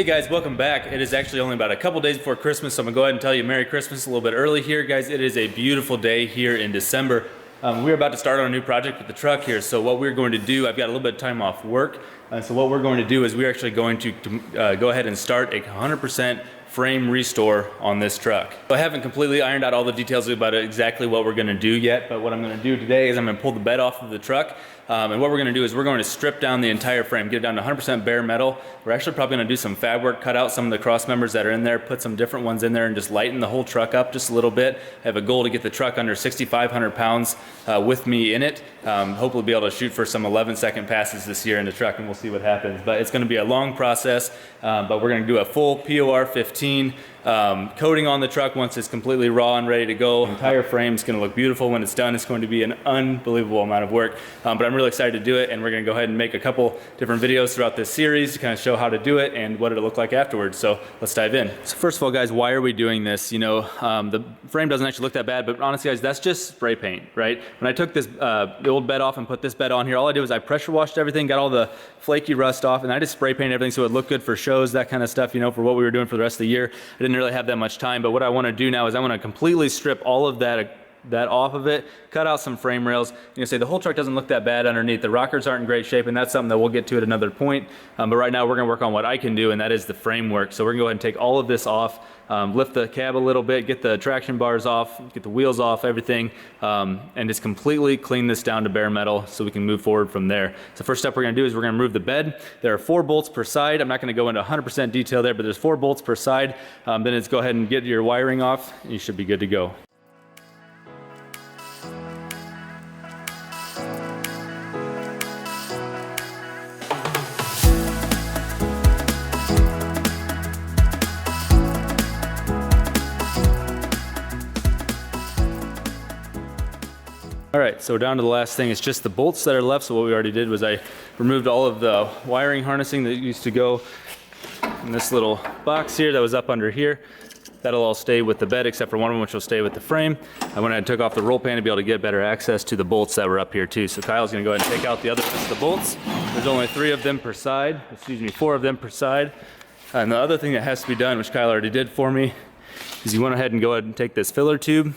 Hey guys, welcome back. It is actually only about a couple days before Christmas, so I'm gonna go ahead and tell you Merry Christmas a little bit early here, guys. It is a beautiful day here in December. We're about to start on a new project with the truck here, so what we're going to do, I've got a little bit of time off work, so what we're going to do is we're actually going to go ahead and start a 100% frame restore on this truck. I haven't completely ironed out all the details about exactly what we're gonna do yet, but what I'm gonna do today is I'm gonna pull the bed off of the truck, and what we're gonna do is we're going to strip down the entire frame, get it down to 100% bare metal. We're actually probably gonna do some fab work, cut out some of the cross members that are in there, put some different ones in there, and just lighten the whole truck up just a little bit. I have a goal to get the truck under 6,500 pounds with me in it. Hopefully be able to shoot for some 11-second passes this year in the truck, and we'll see what happens. But it's gonna be a long process, but we're gonna do a full POR 15 coating on the truck once it's completely raw and ready to go. The entire frame is going to look beautiful when it's done. It's going to be an unbelievable amount of work, but I'm really excited to do it, and we're going to go ahead and make a couple different videos throughout this series to kind of show how to do it and what it'll look like afterwards. So let's dive in. So first of all, guys, why are we doing this? You know, the frame doesn't actually look that bad, but honestly, guys, that's just spray paint, right? When I took this the old bed off and put this bed on here, all I did was I pressure washed everything, got all the flaky rust off, and I just spray painted everything so it looked good for shows, that kind of stuff, you know, for what we were doing for the rest of the year. I didn't really have that much time, but what I want to do now is I want to completely strip all of that off of it, cut out some frame rails. You say the whole truck doesn't look that bad underneath. The rockers aren't in great shape, and that's something that we'll get to at another point. But right now we're going to work on what I can do, and that is the framework. So we're going to go ahead and take all of this off, lift the cab a little bit, get the traction bars off, get the wheels off, everything, and just completely clean this down to bare metal so we can move forward from there. So first step we're going to do is we're going to remove the bed. There are 4 bolts per side. I'm not going to go into 100% detail there, but there's 4 bolts per side. Then it's go ahead and get your wiring off, and you should be good to go. All right, so down to the last thing, it's just the bolts that are left. So what we already did was I removed all of the wiring harnessing that used to go in this little box here that was up under here. That'll all stay with the bed except for one of them, which will stay with the frame. I went ahead and took off the roll pan to be able to get better access to the bolts that were up here too. So Kyle's gonna go ahead and take out the other rest of the bolts. There's only 3 of them per side, 4 of them per side. And the other thing that has to be done, which Kyle already did for me, is you went ahead and go ahead and take this filler tube.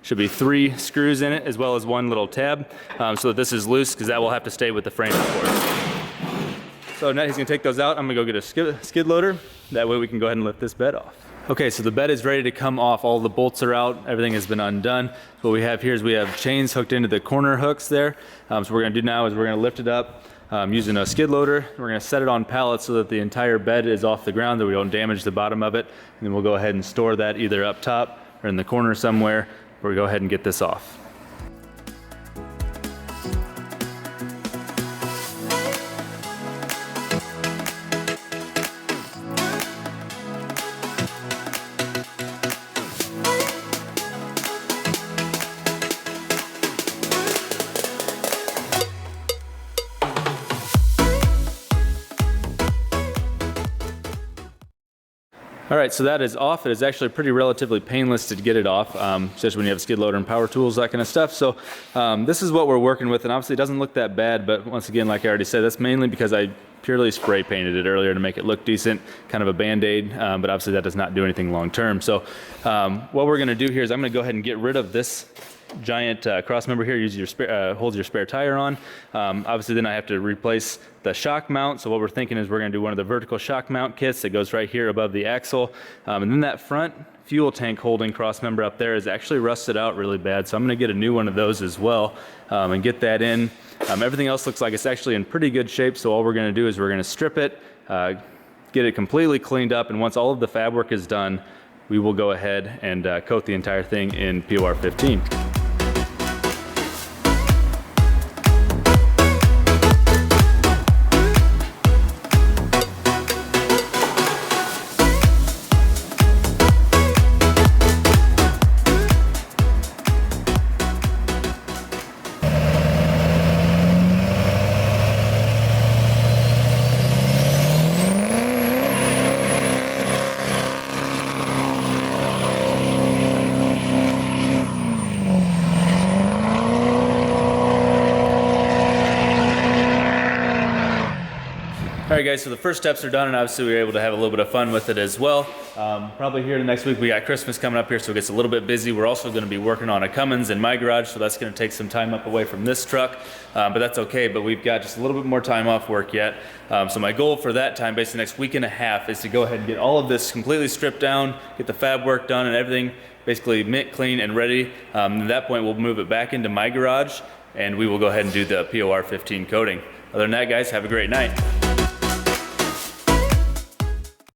Should be 3 screws in it, as well as 1 little tab, so that this is loose, because that will have to stay with the frame, of course. So now he's gonna take those out. I'm gonna go get a skid loader. That way we can go ahead and lift this bed off. Okay, so the bed is ready to come off. All the bolts are out. Everything has been undone. What we have here is we have chains hooked into the corner hooks there. So what we're gonna do now is we're gonna lift it up using a skid loader. We're gonna set it on pallets so that the entire bed is off the ground, that we don't damage the bottom of it. And then we'll go ahead and store that either up top or in the corner somewhere, where we go ahead and get this off. All right, so that is off. It is actually pretty relatively painless to get it off, especially when you have a skid loader and power tools, that kind of stuff. So this is what we're working with, and obviously it doesn't look that bad, but once again, like I already said, that's mainly because I purely spray painted it earlier to make it look decent, kind of a band-aid, but obviously that does not do anything long term. So what we're gonna do here is I'm gonna go ahead and get rid of this giant cross member here, use your holds your spare tire on. Obviously then I have to replace the shock mount, so what we're thinking is we're going to do one of the vertical shock mount kits that goes right here above the axle, and then that front fuel tank holding cross member up there is actually rusted out really bad, so I'm going to get a new one of those as well, and get that in. Everything else looks like it's actually in pretty good shape, so all we're going to do is we're going to strip it, get it completely cleaned up, and once all of the fab work is done, we will go ahead and coat the entire thing in POR 15. All right guys, so the first steps are done, and obviously we were able to have a little bit of fun with it as well. Probably here the next week we got Christmas coming up here, so it gets a little bit busy. We're also gonna be working on a Cummins in my garage, so that's gonna take some time up away from this truck, but that's okay, but we've got just a little bit more time off work yet. So my goal for that time, basically next week and a half, is to go ahead and get all of this completely stripped down, get the fab work done and everything basically mint, clean, and ready. At that point we'll move it back into my garage, and we will go ahead and do the POR 15 coating. Other than that guys, have a great night.